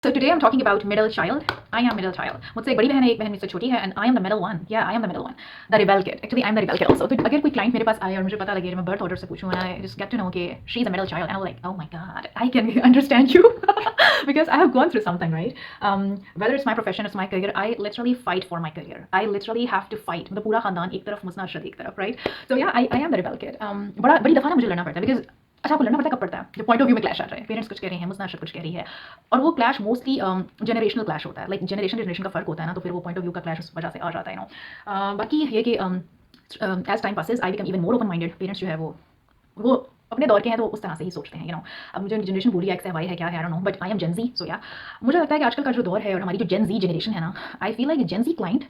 So today I'm talking about middle child. I am middle child. मुझसे एक बड़ी बहन है, एक बहन मुझसे छोटी है, and I am the middle one. Yeah, I am the middle one. The rebel kid. Actually, I am the rebel kid also. तो अगर कोई client मेरे पास आए और मुझे पता लगे, मैं birth order से पूछूँ, and I just get to know कि she's a middle child, and I'm like, oh my god, I can understand you because I have gone through something, right? Whether it's my profession, it's my career, I literally fight for my career. I literally have to fight. मतलब पूरा खानदान एक तरफ, मुझसे अर्शद एक तरफ, right? So yeah, I am the rebel kid. बड़ी दफ़ा ना मुझे लड़ना पड़ता है because अच्छा आपको लड़ना पड़ता है कब पड़ता है जब पॉइंट ऑफ व्यू में क्लैश आ रहा है, पेरेंट्स कुछ कह रहे हैं, मुझसे अर्शद कुछ कह रही है, और वो क्लैश मोस्टली जनरेशनल क्लैश होता है, लाइक जनरेशन का फ़र्क होता है ना, तो फिर वो पॉइंट ऑफ व्यू का क्लैश उस वजह से आ जाता है बाकी ये कि as time passes I become even more open minded. Parents जो है वो अपने दौर के हैं तो उस तरह से ही सोचते हैं, अब मुझे जनरेशन बोली एक्स है वाई है क्या है, I don't know, but I am Gen Z. So या मुझे लगता है कि आजकल का जो दौर है और हमारी जो जेन ज़ी जनरेशन है ना, I feel like Gen Z client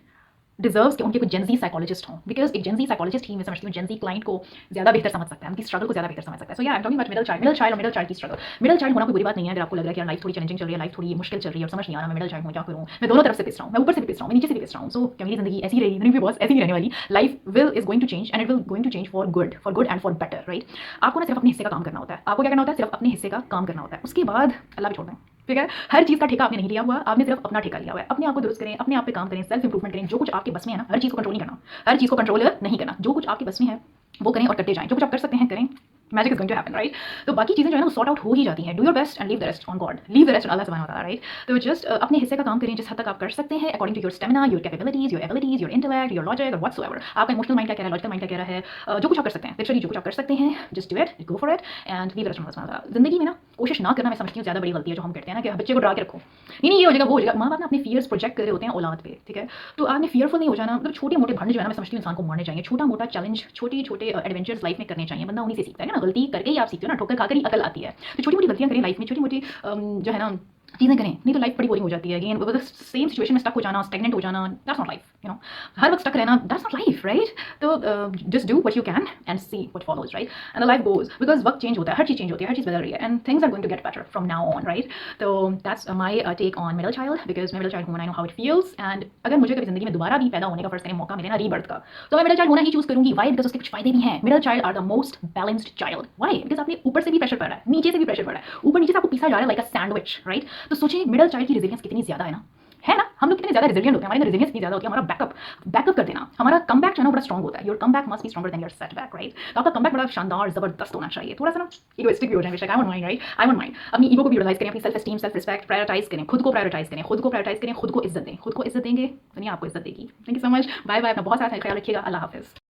deserves कि उनके कुछ जेन ज़ी साइकोलॉजिस्ट हों, बिकॉज एक जेन ज़ी साइकोलॉजिस्ट ही मैं समझती हूँ जेन ज़ी क्लाइंट को ज़्यादा बेहतर समझ सकता है, उनकी स्ट्रगल को ज़्यादा बेहतर समझ सकता है। सो या I am talking about middle child और मिडल चाइल्ड की स्ट्रगल। मिडल चाइल्ड होना कोई बुरी बात नहीं है। अगर आपको लग रहा है कि यार लाइफ थोड़ी चैलेंजिंग चल रही है, लाइफ थोड़ी मुश्किल चल रही है और समझ नहीं आ रहा मैं मिडल चाइल्ड हूँ क्या करूँ, मैं दोनों तरफ से पिस रहा हूँ, मैं ऊपर से भी पिस रहा हूँ, मैं नीचे से भी पिस रहा हूँ, सो क्या मेरी जिंदगी ऐसी रहेगी? नहीं बॉस, ऐसी ही रहने वाली। Life is going to change and it will going to change for good and for better, right? आपको ना सिर्फ अपने हिस्से का काम करना होता है। आपको क्या करना होता है? सिर्फ अपने हिस्से का काम करना होता है, उसके बाद अल्लाह भी छोड़ दें, ठीक है? हर चीज़ का ठेका आपने नहीं लिया हुआ, आपने सिर्फ अपना ठेका लिया हुआ है। अपने आप को दुरुस्त करें, अपने आप पे काम करें, सेल्फ इंप्रूवमेंट करें, जो कुछ आपके बस में है ना, हर चीज़ को कंट्रोल नहीं करना, हर चीज़ को कंट्रोल नहीं करना, जो कुछ आपके बस में है वो करें और करते जाएं, जो कुछ आप कर सकते हैं करें, magic is going to happen, right? तो बाकी चीज़ें जो है ना वो सॉर्ट आउट हो ही जाती हैं। Do your best and leave the rest on God, leave the rest Allah सुब्हानहू व तआला, राइट? तो जस्ट अपने हिस्से का काम करें जिस हद तक आप कर सकते हैं according to your stamina, your capabilities, your abilities, your intellect, your logic और व्हाटसोएवर। आपका इमोशनल माइंड क्या कह रहा है, लॉजिकल माइंड क्या कह रहा है, जो कुछ आप कर सकते हैं, लिटरली जो कुछ आप कर सकते हैं, just do it, go for it and leave the rest on Allah सुब्हानहू व तआला। जिंदगी में ना कोशिश ना करना मैं समझती हूँ ज़्यादा बड़ी गलती है जो हम करते हैं ना, कि बच्चे को डरा के रखो, नहीं ये हो जाएगा वो हो जाएगा। माँ बाप ना अपने फियर्स प्रोजेक्ट कर रहे होते हैं औलाद पे, ठीक है? तो आपने फियरफुल नहीं हो जाना, मतलब छोटे मोटे भंड जो है ना मैं समझती हूँ इंसान को मारने चाहिए। छोटा मोटा चैलेंज, छोटे छोटे एडवेंचर्स लाइफ में करने चाहिए, बंदा उन्हीं से सीखता है ना, गलती करके ही आप सीखते हो ना, ठोकर खाकर ही अकल आती है। तो छोटी मोटी गलतियाँ करें लाइफ में, छोटी मोटी जो है ना चीज़ें करें, नहीं तो लाइफ बड़ी बोरिंग हो जाती है। अगेन सेम सिचुएशन में स्टक हो जाना, स्टेगनेंट हो जाना, दैट्स नॉट लाइफ, हर वक्त स्टक रहना, दैट्स नॉट लाइफ, राइट? तो just do what you can and see what follows, right? And the life goes, because वक्त चेंज होता है, हर चीज़ चेंज होती है, हर चीज़ बदल रही है, and things are going to get better from now on, right? तो that's my take on middle child, because मैं मिडल चाइल्ड हूँ, I know how it feels, and अगर मुझे कभी जिंदगी में दोबारा भी पैदा होने का फर्स्ट टाइम मौका मिले ना, रीबर्थ का, तो मैं मिडल चाइल्ड होना ही चूज करूंगी। वाई? बिकॉज उसके कुछ फायदे भी हैं। Middle child are the most balanced child. Why? Because आपने ऊपर से भी प्रेशर पड़ रहा है, नीचे से भी प्रेशर पड़ रहा है, ऊपर नीचे से आपको पीसा जा रहा है लाइक अ सैंडविच, राइट? तो सोचिए मिडल चाइल्ड की रेजिलियंस कितनी ज़्यादा है ना हम लोग कितने ज़्यादा रेजिलियंट होते हैं, हमारे अंदर रेजिलियंस कितनी ज़्यादा होती है, हमारा बैकअप कर देना, हमारा कमबैक जो है ना बड़ा स्ट्रॉन्ग होता है। Your comeback must be stronger than your setback, right? तो आपका कमबैक बड़ा शानदार जबरदस्त होना चाहिए। थोड़ा सा ना इगोइस्टिक भी हो जाए, I won't mind, right? I won't mind. अपनी ईगो को भी यूटिलाइज करें, अपनी self esteem, self respect prioritize करें, खुद को प्रायोरिटाइज करें, खुद को प्रायोरिटाइज करें, खुद को इज्जत दें। खुद को इज्जत देंगे दुनिया आपको इज्जत देगी। Thank you so much, bye bye. अपना बहुत सारा ख्याल रखिएगा, अल्लाह हाफिज़।